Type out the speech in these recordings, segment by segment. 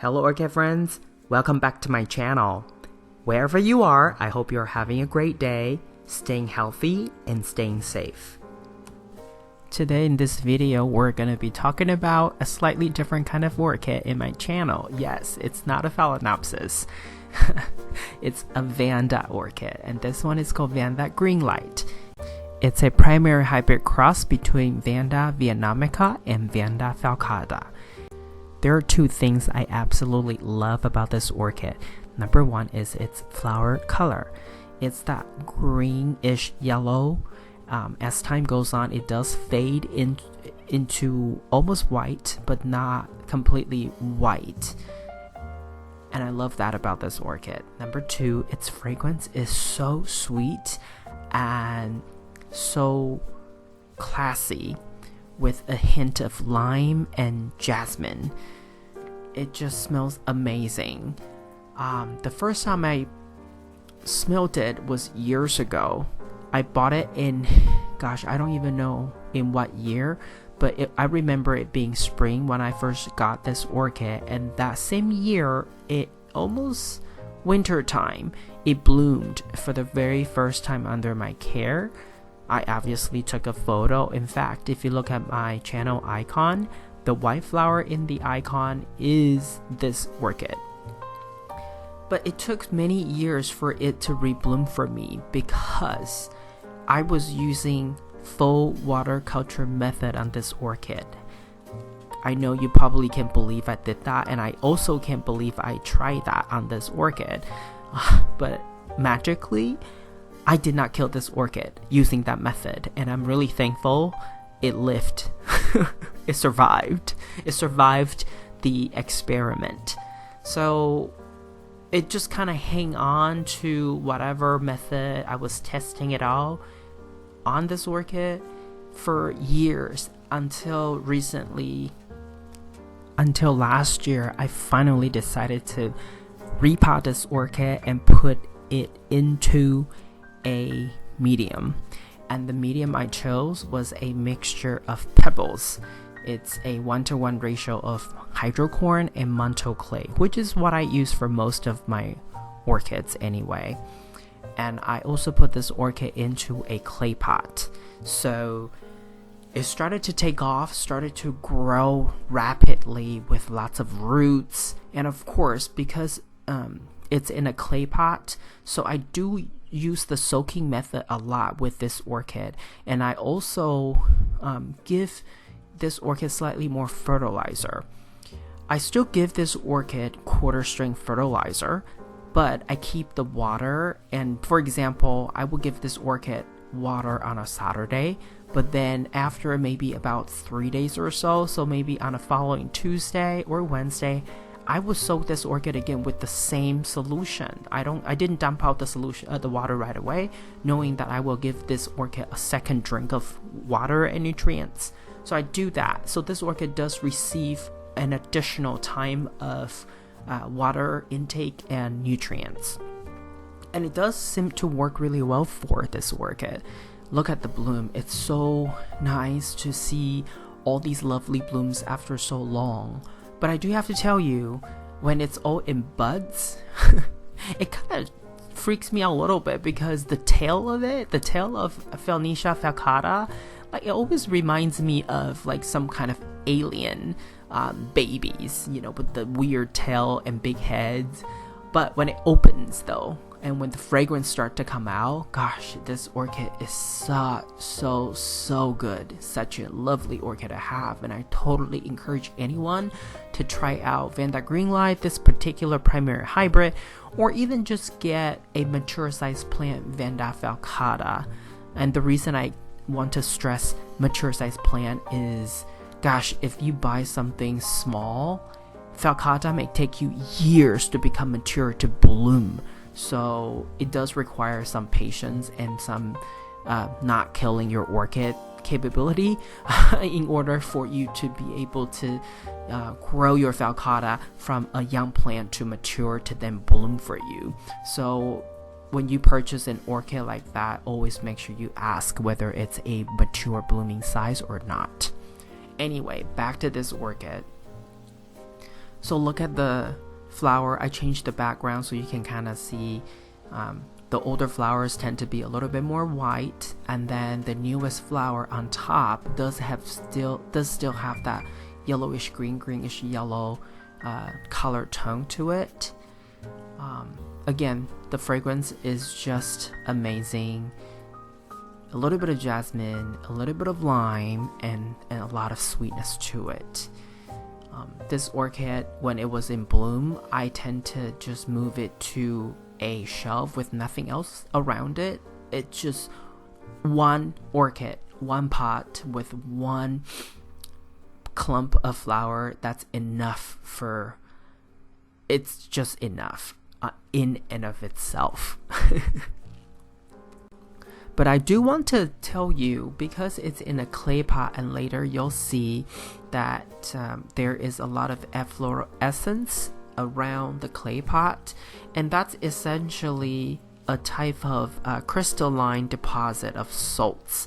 Hello Orchid friends, welcome back to my channel. Wherever you are, I hope you're having a great day, staying healthy and staying safe. Today in this video, we're going to be talking about a slightly different kind of orchid in my channel. Yes, it's not a Phalaenopsis. It's a Vanda orchid, and this one is called Vanda Greenlight. It's a primary hybrid cross between Vanda vietnamica and Vanda falcata. There are two things I absolutely love about this orchid. Number one is its flower color. It's that greenish yellow. As time goes on, it does fade into almost white, but not completely white. And I love that about this orchid. Number two, its fragrance is so sweet and so classy, with a hint of lime and jasmine. It just smells amazing. The first time I smelled it was years ago. I bought it in, gosh, I don't even know in what year, but I remember it being spring when I first got this orchid, and that same year, it almost winter time, it bloomed for the very first time under my care. I obviously took a photo. In fact, if you look at my channel icon, the white flower in the icon is this orchid. But it took many years for it to rebloom for me because I was using full water culture method on this orchid. I know you probably can't believe I did that, and I also can't believe I tried that on this orchid. But magically, I did not kill this orchid using that method, and I'm really thankful it lived. It survived. It survived the experiment. So it just kind of hang on to whatever method I was testing it out on this orchid for years until recently. Until last year, I finally decided to repot this orchid and put it into a medium, and the medium I chose was a mixture of pebbles. It's a 1-to-1 ratio of hydrocorn and manto clay, which is what I use for most of my orchids anyway. And I also put this orchid into a clay pot, so it started to take off, started to grow rapidly with lots of roots. And of course, because it's in a clay pot, so I do use the soaking method a lot with this orchid, and I also give this orchid slightly more fertilizer. I still give this orchid quarter strength fertilizer, but I keep the water, and for example, I will give this orchid water on a Saturday, but then after maybe about 3 days or so, so maybe on a following Tuesday or Wednesday, I will soak this orchid again with the same solution. I didn't dump out the water right away, knowing that I will give this orchid a second drink of water and nutrients. So I do that. So this orchid does receive an additional time of water intake and nutrients. And it does seem to work really well for this orchid. Look at the bloom. It's so nice to see all these lovely blooms after so long. But I do have to tell you, when it's all in buds, it kind of freaks me out a little bit because the tail of Phalaenopsis falcata, like, it always reminds me of like some kind of alien babies, you know, with the weird tail and big heads. But when it opens though, and when the fragrance start to come out, gosh, this orchid is so good. Such a lovely orchid to have, and I totally encourage anyone to try out Vanda Greenlight, this particular primary hybrid, or even just get a mature size plant Vanda falcata. And the reason I want to stress mature size plant is, gosh, if you buy something small, falcata may take you years to become mature to bloom. So it does require some patience and some not killing your orchid capability in order for you to be able to grow your falcata from a young plant to mature to then bloom for you. So when you purchase an orchid like that, always make sure you ask whether it's a mature blooming size or not. Anyway, back to this orchid. So look at the flower. I changed the background so you can kind of see the older flowers tend to be a little bit more white, and then the newest flower on top does still have that yellowish greenish yellow color tone to it. Again, the fragrance is just amazing. A little bit of jasmine, a little bit of lime, and a lot of sweetness to it. This orchid, when it was in bloom, I tend to just move it to a shelf with nothing else around it. It's just one orchid, one pot with one clump of flower. That's enough for, it's just enough in and of itself. But I do want to tell you, because it's in a clay pot and later you'll see that there is a lot of efflorescence around the clay pot, and that's essentially a type of crystalline deposit of salts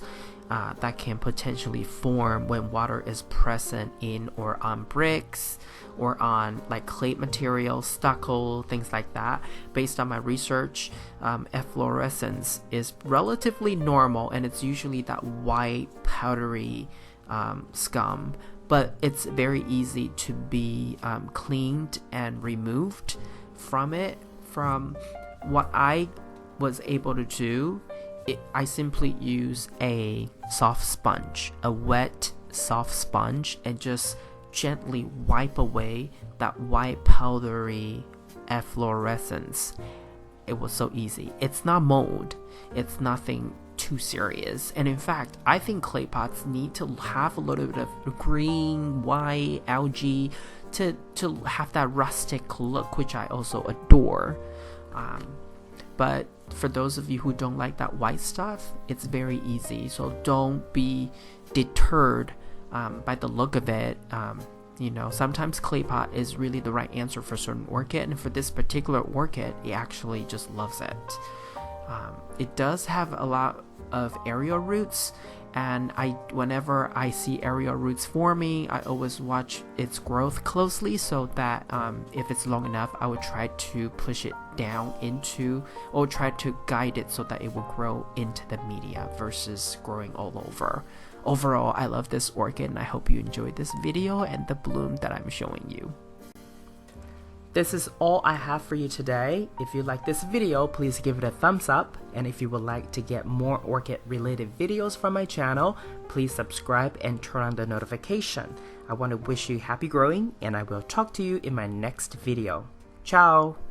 that can potentially form when water is present in or on bricks or on like clay material, stucco, things like that. Based on my research, efflorescence is relatively normal, and it's usually that white powdery scum, but it's very easy to be cleaned and removed from it. From what I was able to do, I simply use a soft sponge, a wet soft sponge, and just gently wipe away that white powdery efflorescence. It was so easy. It's not mold, it's nothing too serious, and in fact I think clay pots need to have a little bit of green, white, algae to have that rustic look, which I also adore. But for those of you who don't like that white stuff, it's very easy, so don't be deterred by the look of it. You know, sometimes clay pot is really the right answer for certain orchid, and for this particular orchid, it actually just loves it. It does have a lot of aerial roots, and whenever I see aerial roots forming, I always watch its growth closely, so that if it's long enough, I would try to push it down into, or try to guide it so that it will grow into the media versus growing all over. Overall, I love this orchid, and I hope you enjoyed this video and the bloom that I'm showing you. This is all I have for you today. If you like this video, please give it a thumbs up, and if you would like to get more orchid related videos from my channel, please subscribe and turn on the notification. I want to wish you happy growing, and I will talk to you in my next video. Ciao!